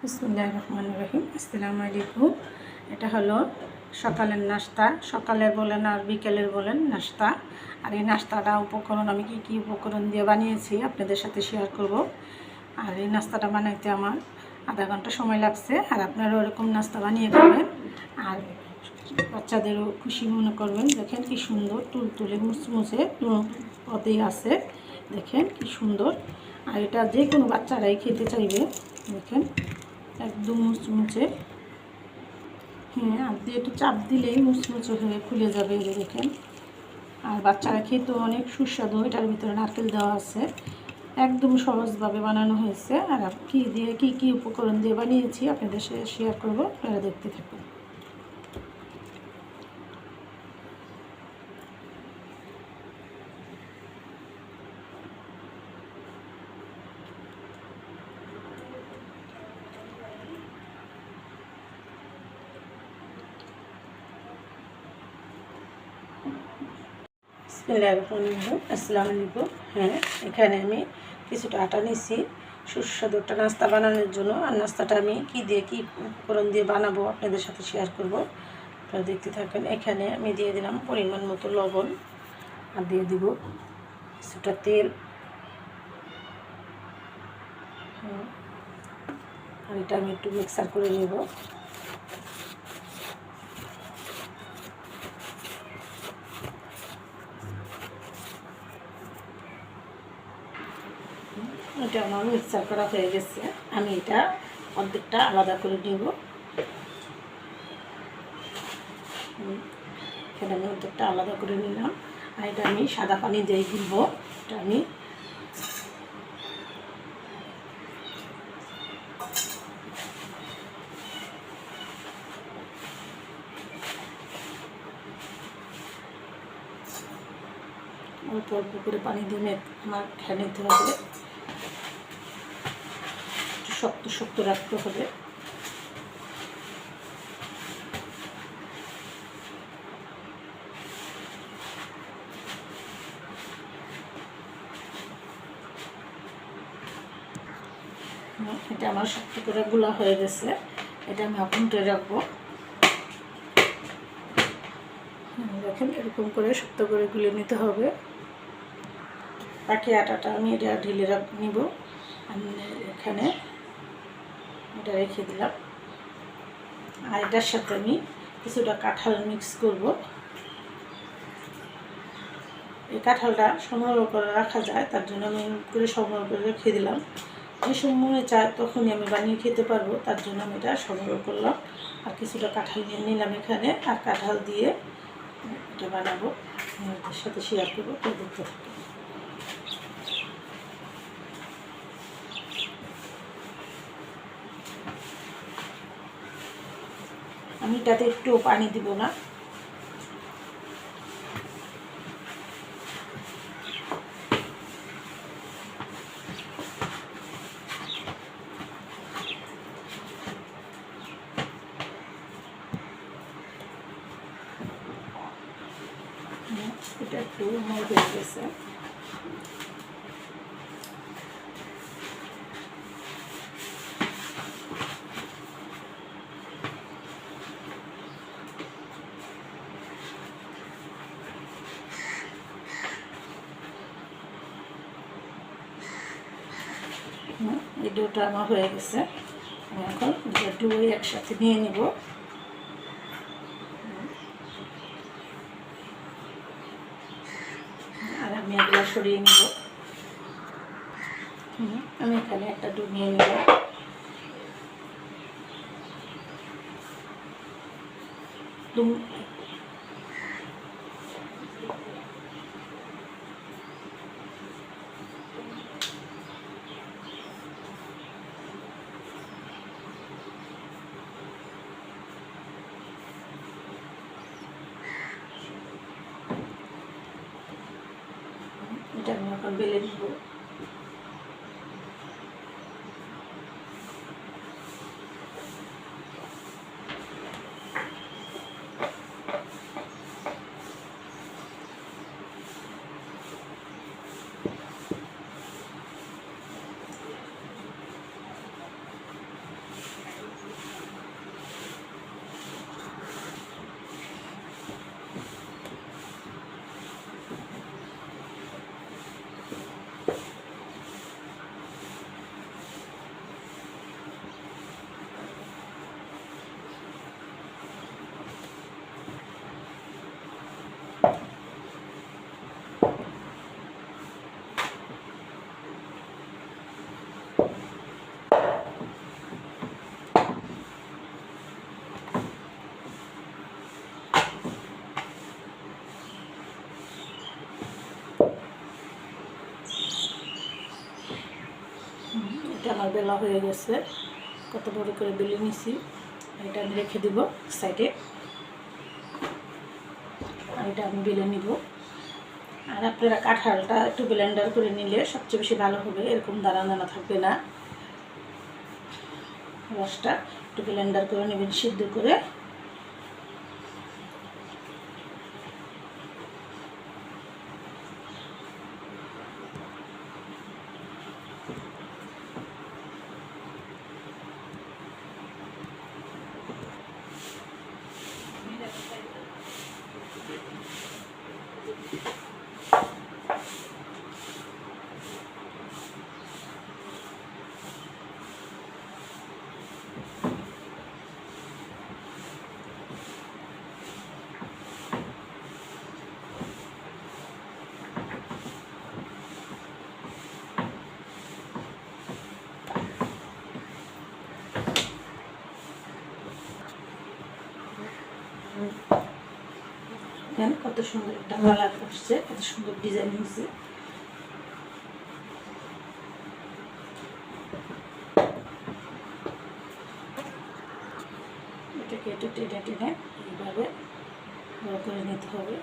বিসমিল্লাহির রহমানির রহিম। আসসালামু আলাইকুম। এটা হলো সকালের নাস্তা, সকালের বলেন আর বিকেলের বলেন নাস্তা। আর এই নাস্তাটা উপকরণ আমি কি উপকরণ দিয়ে বানিয়েছি আপনাদের সাথে শেয়ার করব। আর এই নাস্তাটা বানাইতে আমার আধা ঘন্টা সময় লাগছে। আর আপনারাও এরকম নাস্তা বানিয়ে খাবেন আর বাচ্চাদেরও খুশি মনে করবেন। দেখেন কি সুন্দর তুলতুলে মুচমুচে পদেই আছে, দেখেন কি সুন্দর। আর এটা যে কোনো বাচ্চারাই খেতে চাইবে। দেখেন একদম মুচমুচে, হ্যাঁ আর দিয়ে একটু চাপ দিলেই মুচমুচে হয়ে খুলে যাবে। এই দেখেন, আর বাচ্চারা খেতেও অনেক সুস্বাদু। এটার ভিতরে নারকেল দেওয়া আছে, একদম সহজভাবে বানানো হয়েছে। আর কী দিয়ে কী উপকরণ দিয়ে বানিয়েছি আপনাদের সাথে শেয়ার করবো, আপনারা দেখতে থাকুন। আসসালামু আলাইকুম। হ্যাঁ, এখানে আমি কিছুটা আটা নিয়েছি সুস্বাদু একটা নাস্তা বানানোর জন্য। আর নাস্তাটা আমি কী উপকরণ দিয়ে বানাবো আপনাদের সাথে শেয়ার করব, আপনারা দেখতে থাকেন। এখানে আমি দিয়ে দিলাম পরিমাণ মতো লবণ, আর দিয়ে দিব কিছুটা তেল। আর এটা আমি একটু মিক্সার করে নেব। এটা আমার মিক্সার করা হয়ে গেছে। আমি এটা অর্ধেকটা আলাদা করে নেব। এখানে আমি অর্ধেকটা আলাদা করে নিলাম। আর এটা আমি সাদা পানি দিয়ে গুলবো। এটা আমি অল্প অল্প করে পানি দিয়ে আমার খেয়ে নিতে হবে। শক্ত শক্ত রাখতে হবে। এটা আমার শক্ত করে গুলা হয়ে গেছে। এটা আমি এখন উঠে রাখবো। দেখেন এরকম করে শক্ত করে গুলে নিতে হবে। বাকি আটাটা আমি এটা ঢেলে নিব। আমি এখানে এটা রেখে দিলাম। আর এটার সাথে আমি কিছুটা কাঁঠাল মিক্স করব। এই কাঁঠালটা সংগ্রহ করে রাখা যায়, তার জন্য আমি করে সংগ্রহ করে রেখে দিলাম। যে সময় চায় তখনই আমি বানিয়ে খেতে পারবো, তার জন্য আমি এটা সংগ্রহ করলাম। আর কিছুটা কাঁঠাল নিয়ে নিলাম এখানে। আর কাঁঠাল দিয়ে এটা বানাবো, এর সাথে শেয়ার করবো, দেখতে থাকি। আমি এটাতে একটু পানি দিব না। এটা একটু মনে হয়ে গেছে। এই ডোটা আমার হয়ে গেছে। এখন ডো একসাথে নিয়ে নিব। আর আমি এগুলো সরিয়ে নিব। আমি এখানে একটা ডো নিয়ে নিব। এটা আমি এখন বেলে নিব। আমার বেলা হয়ে গেছে, কত বড় করে বেলে নিছি। এটা আমি রেখে দিব সাইডে, আর এটা আমি বেলে নিব। আর আপনারা কাঁঠালটা একটু ব্লেন্ডার করে নিলে সবচেয়ে বেশি ভালো হবে, এরকম দানা দানা থাকবে না। রসটা একটু ব্লেন্ডার করে নেবেন সিদ্ধ করে। কত সুন্দর একটা কালার আসছে, কত সুন্দর ডিজাইন হয়েছে। এটাকে একটু টেনে টেনে এইভাবে বড় করে নিতে হবে।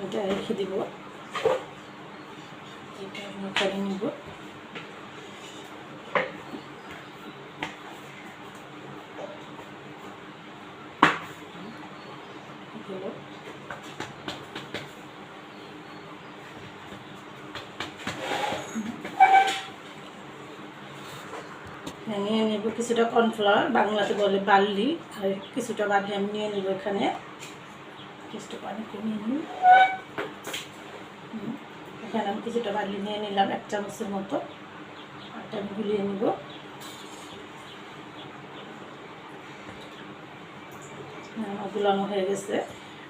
এটা রেখে দিব, এটা আমি করে নিব। নিয়ে নেব কিছুটা কর্নফ্লাওয়ার, বাংলাতে বলে বার্লি, আর কিছুটা বার্লি আমি নিয়ে নেব। এখানে কিছুটা পানি কমিয়ে নিই। এখানে আমি কিছুটা বার্লি নিয়ে নিলাম, 1 চামচের মতো। আটা আমি গুলিয়ে নিব। আমার গুলানো হয়ে গেছে,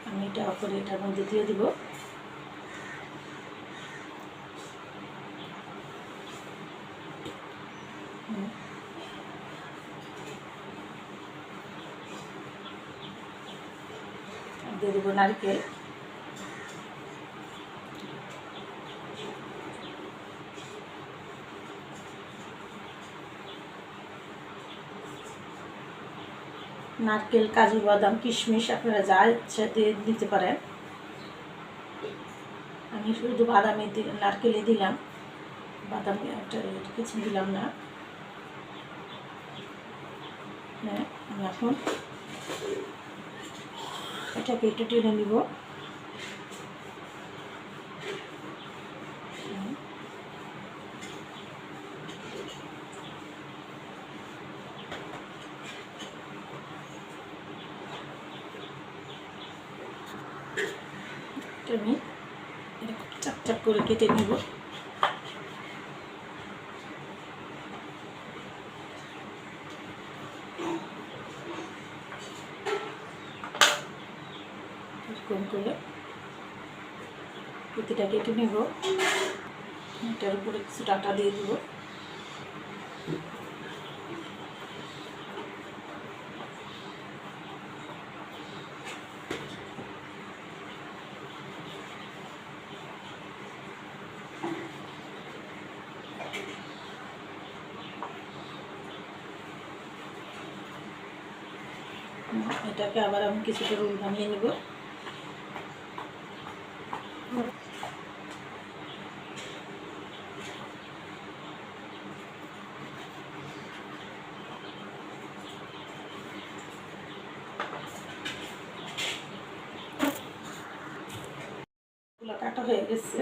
আমি এটা করে এটার মধ্যে দিয়ে দিব। দিয়ে দেবো নারকেল। নারকেল, কাজু বাদাম, কিশমিশ আপনারা যা ইচ্ছা দিয়ে দিতে পারেন। আমি শুধু বাদামে নারকেলে দিলাম, বাদামে একটা কিছু দিলাম না। হ্যাঁ, আমি এখন এটাকে একটু টেনে নিব। আমি এরকম চাপ চাপ করে কেটে নিব। এরকম করে প্রতিটা কেটে নিব। এটার উপরে কিছু আটা দিয়ে দেবো। এটাকে আবার আমি কিছুটা রোল বানিয়ে নেব। কাটা হয়ে গেছে।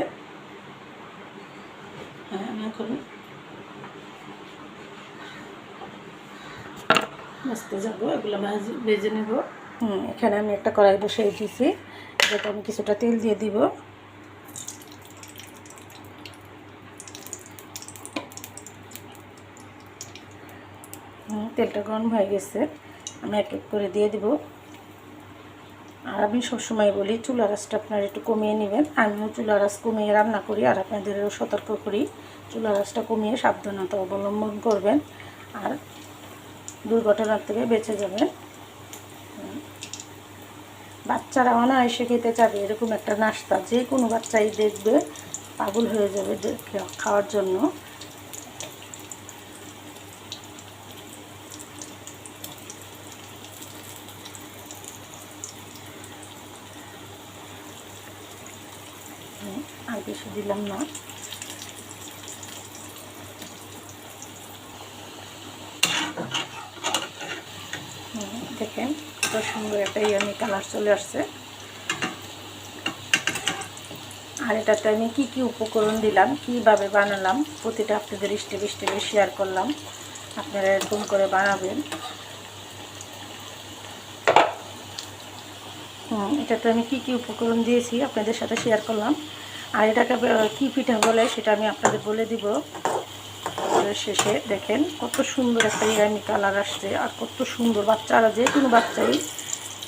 হ্যাঁ, আমি এখন ভাজতে যাবো, এগুলো ভেজে নেব। এখানে আমি একটা কড়াই বসিয়ে দিয়েছি, এটাতে আমি কিছুটা তেল দিয়ে দিব। তেলটা গরম হয়ে গেছে, আমি এক এক করে দিয়ে দিব। আর আমি সবসময় বলি চুলার আঁচটা আপনারা একটু কমিয়ে নেবেন। আমিও চুলার আঁচ কমিয়ে রান্না করি, আর আপনাদেরও সতর্ক করি চুলা গাছটা কমিয়ে সাবধানতা অবলম্বন করবেন, আর দুর্ঘটনার থেকে বেঁচে যাবেন। বাচ্চারা অনায়াসে খেতে চাবে এরকম একটা নাস্তা, যে কোনো বাচ্চাই দেখবে পাগল হয়ে যাবে খাওয়ার জন্য। আর বেশি দিলাম না। দেখেন কত সুন্দর একটা ইয়ামি কালার চলে আসছে। আর এটাতে আমি কি কি উপকরণ দিলাম, কিভাবে বানালাম, প্রতিটা আপনাদের স্টেপ স্টেপে শেয়ার করলাম। আপনারা এরকম করে বানাবেন। এটাতে আমি কি কি উপকরণ দিয়েছি আপনাদের সাথে শেয়ার করলাম। আর এটাকে কি পিঠা বলে সেটা আমি আপনাদের বলে দিব শেষে। দেখেন কত সুন্দর একটা ইয়ামি কালার আসছে, আর কত সুন্দর, বাচ্চারা যে কোনো বাচ্চাই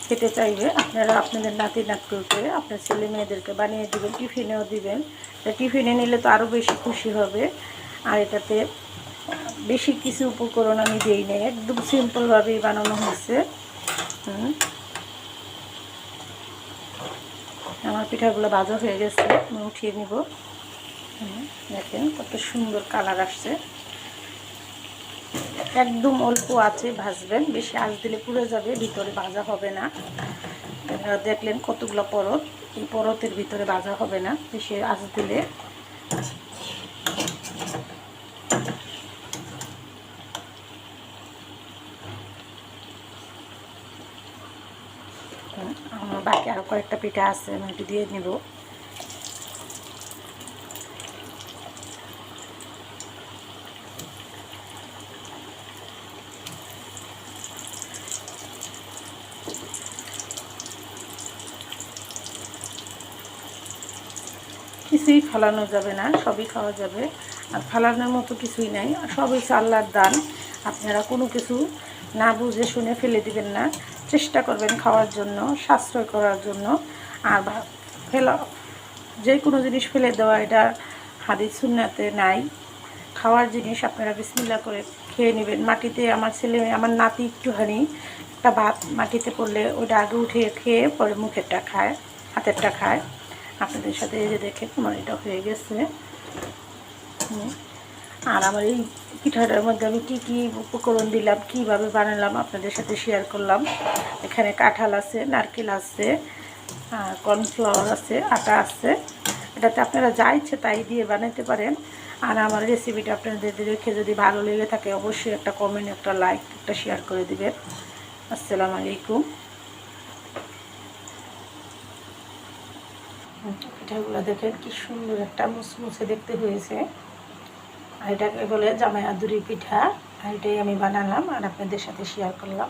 খেতে চাইবে। আপনারা আপনাদের নাতি নাতকুকে, আপনার ছেলে মেয়েদেরকে বানিয়ে দেবেন, টিফিনেও দিবেন। টিফিনে নিলে তো আরও বেশি খুশি হবে। আর এটাতে বেশি কিছু উপকরণ আমি দিই নাই, একদম সিম্পলভাবেই বানানো হয়েছে। আমার পিঠাগুলো ভাজা হয়ে গেছে, আমি উঠিয়ে নিব। দেখেন কত সুন্দর কালার আসছে। একদম অল্প আঁচে ভাজবেন, বেশি আঁচ দিলে পুড়ে যাবে, ভিতরে ভাজা হবে না। দেখলেন কতগুলো পরত, এই পরতের ভিতরে ভাজা হবে না বেশি আঁচ দিলে। আমার বাকি আরও কয়েকটা পিঠা আছে, আমি একটু দিয়ে নেব। কিছুই ফালানো যাবে না, সবই খাওয়া যাবে। আর ফালানোর মতো কিছুই নাই, সবই আল্লাহর দান। আপনারা কোনো কিছু না বুঝে শুনে ফেলে দিবেন না, চেষ্টা করবেন খাওয়ার জন্য, সাশ্রয় করার জন্য। আর ফেলা, যে কোনো জিনিস ফেলে দেওয়া এটা হাদিস সুন্নাতে নাই। খাওয়ার জিনিস আপনারা বিসমিল্লাহ করে খেয়ে নেবেন। মাটিতে আমার ছেলে, আমার নাতি একটুখানি একটা ভাত মাটিতে পড়লে ওটা আগে উঠে খেয়ে পরে মুখেরটা খায়, হাতেরটা খায়। আপনাদের সাথে এই যে দেখে আমার এটা হয়ে গেছে। আর আমার এই পিঠাটার মধ্যে আমি কি কি উপকরণ দিলাম, কিভাবে বানালাম আপনাদের সাথে শেয়ার করলাম। এখানে কাঁঠাল আছে, নারকেল আছে, কর্নফ্লাওয়ার আছে, আটা আছে। এটাতে আপনারা যা ইচ্ছে তাই দিয়ে বানাতে পারেন। আর আমার রেসিপিটা আপনাদের দেখে যদি ভালো লেগে থাকে অবশ্যই একটা কমেন্ট, একটা লাইক, একটা শেয়ার করে দিবেন। আসসালামু আলাইকুম। পিঠাগুলো দেখেন কি সুন্দর একটা মুসমুসে দেখতে হয়েছে। আর এটাকে বলে জামাই আদুরি পিঠা। আর এটাই আমি বানালাম আর আপনাদের সাথে শেয়ার করলাম।